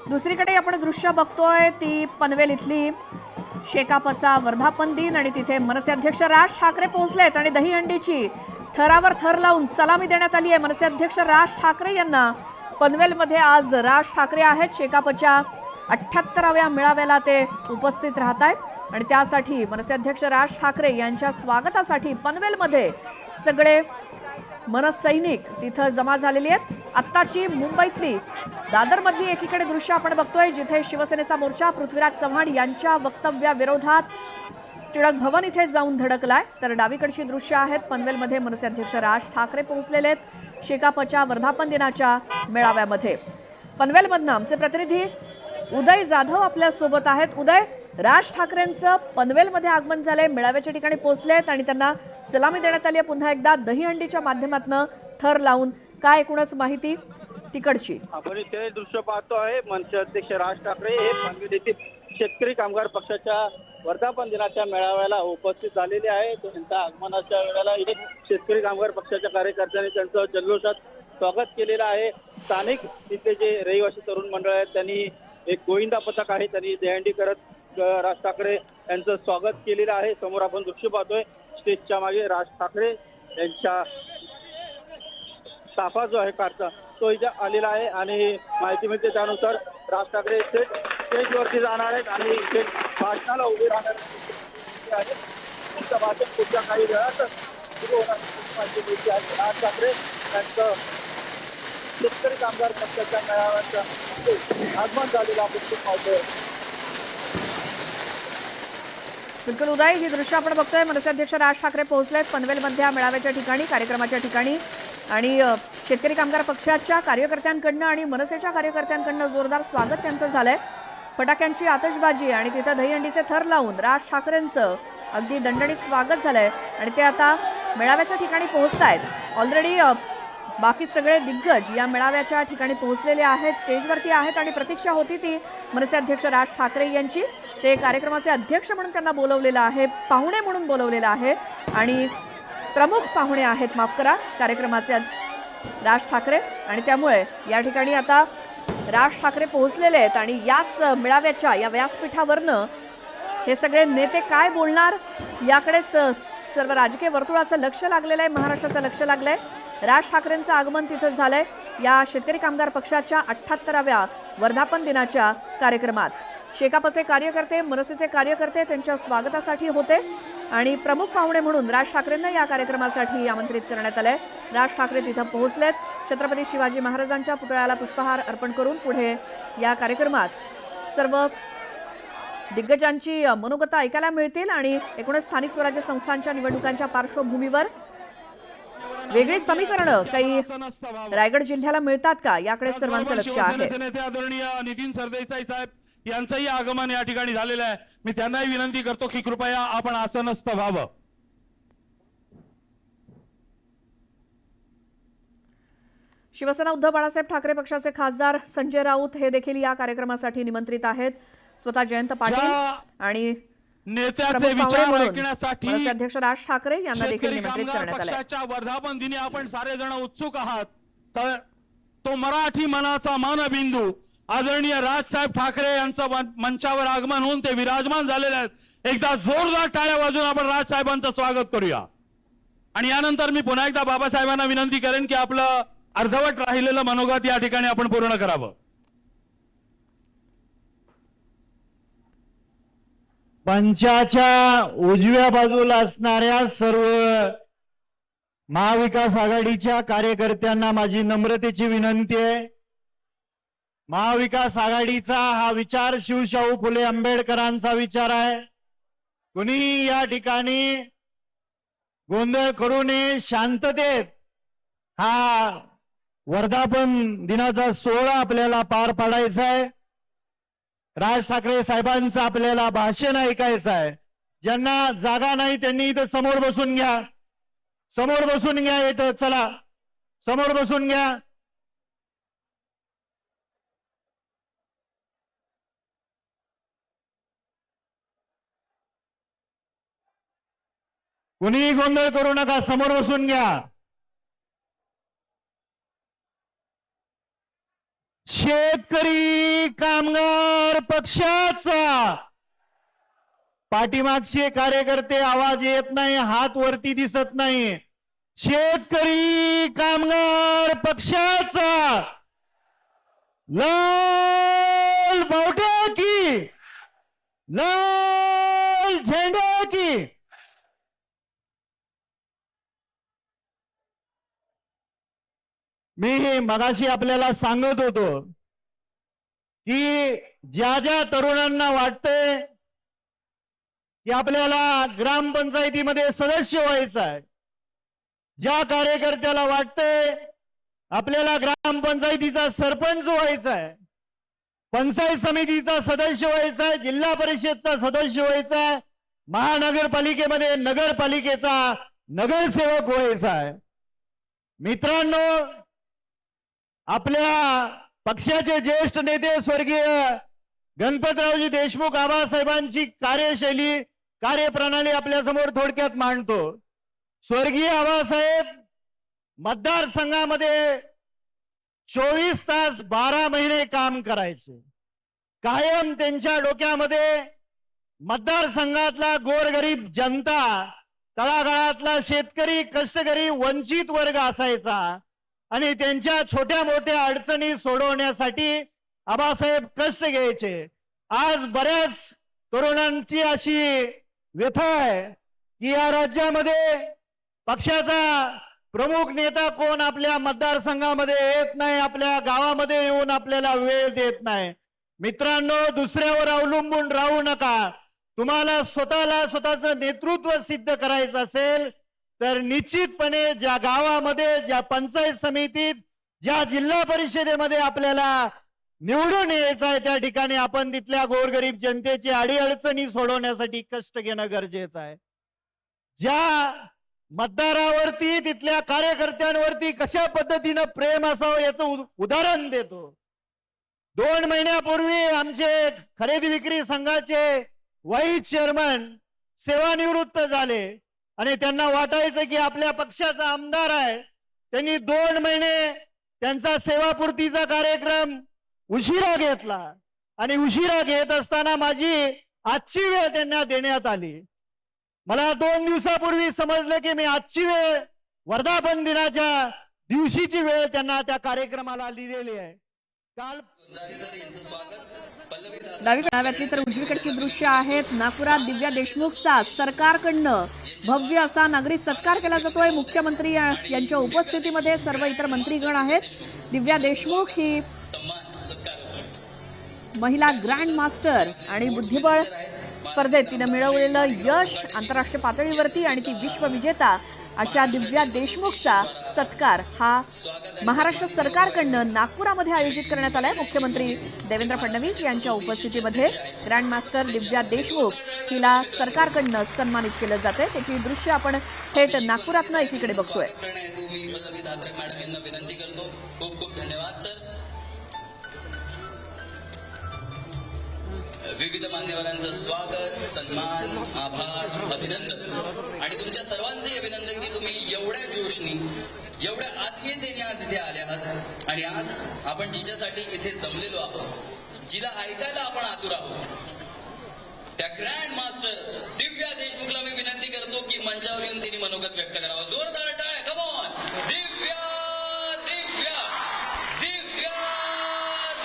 दुसरीकडे आपण दृश्य बघतोय ती पनवेल इथली शेकापचा वर्धापन दिन आणि तिथे मनसे अध्यक्ष राज ठाकरे पोहोचलेत आणि दहीहंडीची थरावर थर लावून सलामी देण्यात आली आहे। मनसे अध्यक्ष राज ठाकरे यांना पनवेलमध्ये आज राज ठाकरे आहेत शेकापच्या 78व्या मेळाव्याला ते उपस्थित राहत आहेत आणि त्यासाठी मनसे अध्यक्ष राज ठाकरे यांच्या स्वागतासाठी पनवेलमध्ये सगळे मनसैनिक तिथं जमा झालेली आहेत। आत्ताची मुंबईतली दादरमधली एकीकडे दृश्य आपण बघतोय जिथे शिवसेनेचा मोर्चा पृथ्वीराज चव्हाण यांच्या वक्तव्याविरोधात टिळक भवन इथे जाऊन धडकलाय, तर डावीकडची दृश्य आहेत पनवेलमध्ये मनसे अध्यक्ष राज ठाकरे पोहोचलेले आहेत शेकापच्या वर्धापन दिनाच्या मेळाव्यामध्ये। पनवेलमधनं आमचे प्रतिनिधी उदय जाधव आपल्या सोबत आहेत। उदय, राज ठाकरेंचं पनवेलमध्ये आगमन झालंय, मेळाव्याच्या ठिकाणी पोहोचलेत आणि त्यांना सलामी देण्यात आली आहे पुन्हा एकदा दहीहंडीच्या माध्यमातून थर लावून। काय एकूणच माहिती तिकडची? आपण इथे दृश्य पाहतो आहे मनसे अध्यक्ष राज ठाकरे हे पनवेल येथील शेतकरी कामगार पक्षाच्या वर्धापन दिनाच्या मेळाव्याला उपस्थित झालेले आहे। त्यांच्या आगमनाच्या वेळेला शेतकरी कामगार पक्षाच्या कार्यकर्त्यांनी त्यांचं जल्लोषात स्वागत केलेलं आहे। स्थानिक तिथले जे रहिवासी तरुण मंडळ आहेत त्यांनी एक गोविंदा पथक आहे त्यांनी दहीहंडी करत राज ठाकरे यांचं स्वागत केलेलं आहे। समोर आपण दृश्य पाहतोय स्टेजच्या मागे राज ठाकरे यांच्या ताफा जो आहे कारचा तो इथे आलेला आहे आणि माहिती मिळते त्यानुसार राज ठाकरे स्टेजवरती जाणार आहेत आणि इथे भाषणाला उभे राहणार आहेत। त्यांचं भाषण पुढच्या काही वेळात सुरू होणार माहिती मिळते आहे। राज ठाकरे यांचं शेतकरी कामगार पक्षाच्या मेळाव्याचं आगमन झालेलं आपण पाहतोय। बिलकुल उदय, ही दृश्य आपण बघतोय मनसे अध्यक्ष राज ठाकरे पोहोचलेत पनवेलमधल्या मेळाव्याच्या ठिकाणी कार्यक्रमाच्या ठिकाणी आणि शेतकरी कामगार पक्षाच्या कार्यकर्त्यांकडनं आणि मनसेच्या कार्यकर्त्यांकडनं जोरदार स्वागत त्यांचं झालंय। फटाक्यांची आतषबाजी आणि तिथं दहीहंडीचे थर लावून राज ठाकरेंचं अगदी दणदणीत स्वागत झालंय आणि ते आता मेळाव्याच्या ठिकाणी पोहोचतायत। ऑलरेडी बाकी सगळे दिग्गज या मेळाव्याच्या ठिकाणी पोहोचलेले आहेत, स्टेजवरती आहेत आणि प्रतीक्षा होती ती मनसे अध्यक्ष राज ठाकरे यांची। ते कार्यक्रमाचे अध्यक्ष म्हणून त्यांना बोलवलेलं आहे, पाहुणे म्हणून बोलवलेलं आहे आणि प्रमुख पाहुणे आहेत माफ करा कार्यक्रमाचे राज ठाकरे आणि त्यामुळे या ठिकाणी आता राज ठाकरे पोहोचलेले आहेत आणि याच मेळाव्याच्या या व्यासपीठावरनं हे सगळे नेते काय बोलणार याकडेच सर्व राजकीय वर्तुळाचं लक्ष लागलेलं आहे, महाराष्ट्राचं लक्ष लागलंय। राज ठाकरेंचं आगमन तिथं झालंय या शेतकरी कामगार पक्षाच्या 78व्या वर्धापन दिनाच्या कार्यक्रमात। शेकापचे कार्यकर्ते मनसेचे कार्यकर्ते त्यांच्या स्वागतासाठी होते आणि प्रमुख पाहुणे म्हणून राज ठाकरेंना या कार्यक्रमासाठी आमंत्रित करण्यात आलंय। राज ठाकरे तिथं पोहोचलेत, छत्रपती शिवाजी महाराजांच्या पुतळ्याला पुष्पहार अर्पण करून पुढे या कार्यक्रमात सर्व दिग्गजांची मनोगत ऐकायला मिळतील आणि एकूणच स्थानिक स्वराज्य संस्थांच्या निवडणुकांच्या पार्श्वभूमीवर वेगळी समीकरणं काही रायगड जिल्ह्याला मिळतात का याकडे सर्वांचं लक्ष आहे। आदरणीय नितीन सरदेसाई साहेब यांचंही आगमन या ठिकाणी झालेलं आहे। मी त्यांनाही विनंती करतो की कृपया आपण आसनस्थ व्हावं। शिवसेना उद्धव बाळासाहेब ठाकरे पक्षाचे खासदार संजय राऊत हे देखील या कार्यक्रमासाठी निमंत्रित आहेत। स्वतः जयंत पाटील आणि नेत्याचे विचार ऐकण्यासाठी मनसे अध्यक्ष राज ठाकरे यांना देखील निमंत्रित करण्यात आले। पक्षाच्या वर्धापन दिनी आपण सारे जण उत्सुक आहात, तर तो मराठी मनाचा मानबिंदू आदरणीय राजसाहेब ठाकरे यांचं मंचावर आगमन होऊन ते विराजमान झालेले आहेत। एकदा जोरदार टाळ्या वाजवून आपण राजसाहेबांचं स्वागत करूया आणि यानंतर मी पुन्हा एकदा बाबासाहेबांना विनंती करेन की आपलं अर्धवट राहिलेलं मनोगत या ठिकाणी आपण पूर्ण करावं। पंचाच्या उजव्या बाजूला असणाऱ्या सर्व महाविकास आघाडीच्या कार्यकर्त्यांना माझी नम्रतेची विनंती आहे। महाविकास आघाडीचा हा विचार शिवशाहू फुले आंबेडकरांचा विचार आहे। कुणी या ठिकाणी गोंधळ करू नये, शांततेत हा वर्धापन दिनाचा सोहळा आपल्याला पार पाडायचा आहे। राज ठाकरे साहेबांचं आपल्याला भाषण ऐकायचं आहे। ज्यांना जागा नाही त्यांनी इथं समोर बसून घ्या, समोर बसून घ्या, इथं चला समोर बसून घ्या। कुणीही गोंधळ करू नका, समोर बसून घ्या। शेतकरी कामगार पक्षाचा पाठीमागचे कार्यकर्ते आवाज येत नाही, हात वरती दिसत नाही. शेतकरी कामगार पक्षाचा लाल बावटा की लाल झेंडा की. मी मगाशी आपल्याला सांगत होतो की ज्या ज्या तरुणांना वाटतंय की आपल्याला ग्रामपंचायतीमध्ये सदस्य व्हायचं आहे, ज्या कार्यकर्त्याला वाटतंय आपल्याला ग्रामपंचायतीचा सरपंच व्हायचा आहे, पंचायत समितीचा सदस्य व्हायचा आहे, जिल्हा परिषदचा सदस्य व्हायचा आहे, महानगरपालिकेमध्ये नगरपालिकेचा नगरसेवक व्हायचा आहे. मित्रांनो, आपल्या पक्षाचे ज्येष्ठ नेते स्वर्गीय गणपतरावजी देशमुख आबासाहेबांची कार्यशैली कार्यप्रणाली आपल्या समोर थोडक्यात मांडतो. स्वर्गीय आबासाहेब मतदारसंघामध्ये 24 तास 12 महिने काम करायचे. कायम त्यांच्या डोक्यामध्ये मतदारसंघातला गोरगरीब जनता, तळागाळातला शेतकरी, कष्टकरी, वंचित वर्ग असायचा आणि त्यांच्या छोट्या मोठ्या अडचणी सोडवण्यासाठी आबासाहेब कष्ट घ्यायचे. आज बऱ्याच तरुणांची अशी व्यथा आहे की या राज्यामध्ये पक्षाचा प्रमुख नेता कोण आपल्या मतदारसंघामध्ये येत नाही, आपल्या गावामध्ये येऊन आपल्याला वेळ देत नाही. मित्रांनो, दुसऱ्यावर अवलंबून राहू नका. तुम्हाला स्वतःचं नेतृत्व सिद्ध करायचं असेल तर निश्चितपणे ज्या गावामध्ये, ज्या पंचायत समितीत, ज्या जिल्हा परिषदेमध्ये आपल्याला निवडून यायचं आहे त्या ठिकाणी आपण तिथल्या गोरगरीब जनतेची अडीअडचणी सोडवण्यासाठी कष्ट घेणं गरजेचं आहे. ज्या मतदारावरती, तिथल्या कार्यकर्त्यांवरती कशा पद्धतीनं प्रेम असावं याचं उदाहरण देतो. 2 महिन्यापूर्वी आमचे खरेदी विक्री संघाचे व्हाईस चेअरमन सेवानिवृत्त झाले आणि त्यांना वाटायचं की आपल्या पक्षाचा आमदार आहे. त्यांनी 2 महिने त्यांचा सेवापूर्तीचा कार्यक्रम उशिरा घेतला आणि उशिरा घेत असताना माझी आजची वेळ त्यांना देण्यात आली. मला 2 दिवसापूर्वी समजलं की मी आजची वेळ, वर्धापन दिनाच्या दिवशीची वेळ त्यांना त्या कार्यक्रमाला दिलेली आहे. काल डावीकडे तर उजवीकडची दृश्य आहेत. नागपुरात दिव्या देशमुखचा सरकारकडनं भव्य असा नागरिक सत्कार केला जातोय. मुख्यमंत्री यांच्या उपस्थितीमध्ये सर्व इतर मंत्रीगण आहेत. दिव्या देशमुख ही महिला ग्रँड मास्टर आणि बुद्धिबळ स्पर्धेत तिनं मिळवलेलं यश आंतरराष्ट्रीय पातळीवरती आणि ती विश्वविजेता अशा दिव्या देशमुखचा सत्कार हा महाराष्ट्र सरकारकडनं नागपुरामध्ये आयोजित करण्यात आलाय. मुख्यमंत्री देवेंद्र फडणवीस यांच्या उपस्थितीमध्ये ग्रँड मास्टर दिव्या देशमुख हिला सरकारकडनं सन्मानित केलं जातंय. त्याची दृश्य आपण थेट नागपुरातनं एकीकडे बघतोय. खूप खूप धन्यवाद सर. विविध मान्यवरांचं स्वागत, सन्मान, आभार, अभिनंदन आणि तुमच्या सर्वांचे अभिनंदन की तुम्ही एवढ्या जोशनी, एवढ्या आत्मीयतेने आज इथे आले आहात आणि आज आपण जिच्यासाठी इथे जमलेलो आहोत, जिला ऐकायला आपण आतुर आहोत, त्या ग्रँड मास्टर दिव्या देशमुखला मी विनंती करतो की मंचावर येऊन त्यांनी मनोगत व्यक्त करावं. जोरदार टाळ्या. Come on. दिव्या दिव्या दिव्या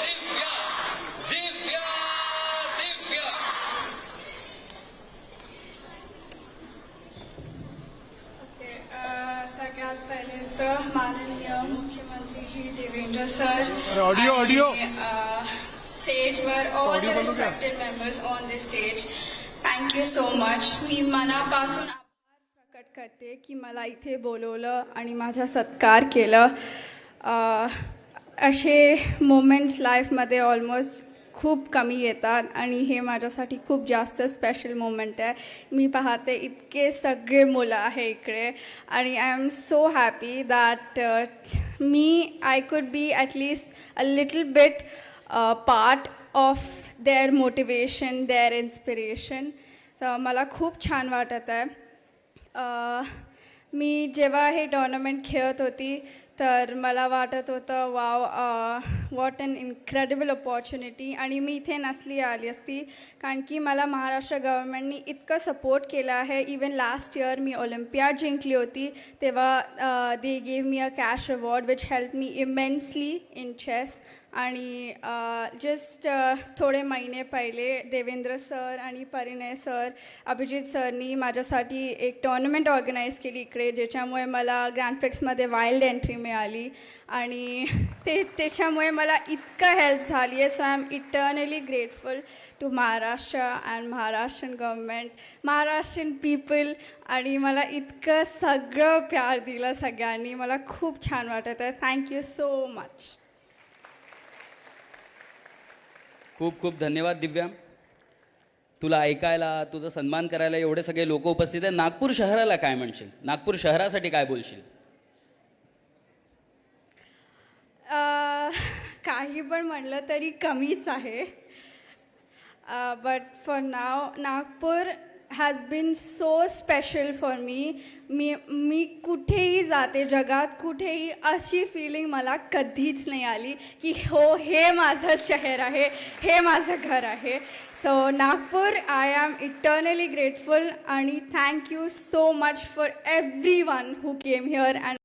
दिव्या दिव्या दिव्या. सगळ्यात पहिले तर माननीय मुख्यमंत्री श्री देवेंद्र सर, ऑडिओ स्टेजवर all the respected members on the stage, thank you so much. मी मनापासून आभार प्रकट करते की मला इथे बोलवलं आणि माझा सत्कार केलं. असे मोमेंट्स लाईफमध्ये ऑलमोस्ट खूप कमी येतात आणि हे माझ्यासाठी खूप जास्त स्पेशल मोमेंट आहे. मी पाहते इतके सगळे मुलं आहे इकडे आणि I am so happy that I could be at least a little bit part of their motivation, their inspiration. तर मला खूप छान वाटत आहे. मी जेव्हा हे टुर्नामेंट खेळत होती तर मला वाटत होतं wow what an incredible opportunity. आणि मी इथे नसली आली असती कारण की मला महाराष्ट्र गव्हर्मेंटनी इतकं सपोर्ट केलं आहे. इवन लास्ट इयर मी ऑलिम्पियाड जिंकली होती तेव्हा they gave me a cash reward which help me immensely in chess. आणि जस्ट थोडे महिने पहिले देवेंद्र सर आणि परिणय सर, अभिजित सरनी माझ्यासाठी एक टुर्नामेंट ऑर्गनाईज केली इकडे, ज्याच्यामुळे मला ग्रँड प्रिक्समध्ये वाईल्ड एंट्री मिळाली. आणि त्याच्यामुळे मला इतकं हेल्प झाली आहे. So I am eternally grateful to Maharashtra and Maharashtrian government, Maharashtrian people. आणि मला इतकं सगळं प्यार दिलं सगळ्यांनी. मला खूप छान वाटत आहे. Thank you so much. खूप खूप धन्यवाद दिव्या. तुला ऐकायला, तुझा सन्मान करायला एवढे सगळे लोक उपस्थित आहेत. नागपूर शहराला काय म्हणशील? नागपूर शहरासाठी काय बोलशील? काही पण म्हणलं तरी कमीच आहे. But for now Nagpur has been so special for me कुठेही जाते जगात, कुठेही अशी फिलिंग मला कधीच नाही आली की हो हे माझं शहर आहे, हे माझं घर आहे. So Nagpur, I am eternally grateful. आणि thank you so much for every one who came here. And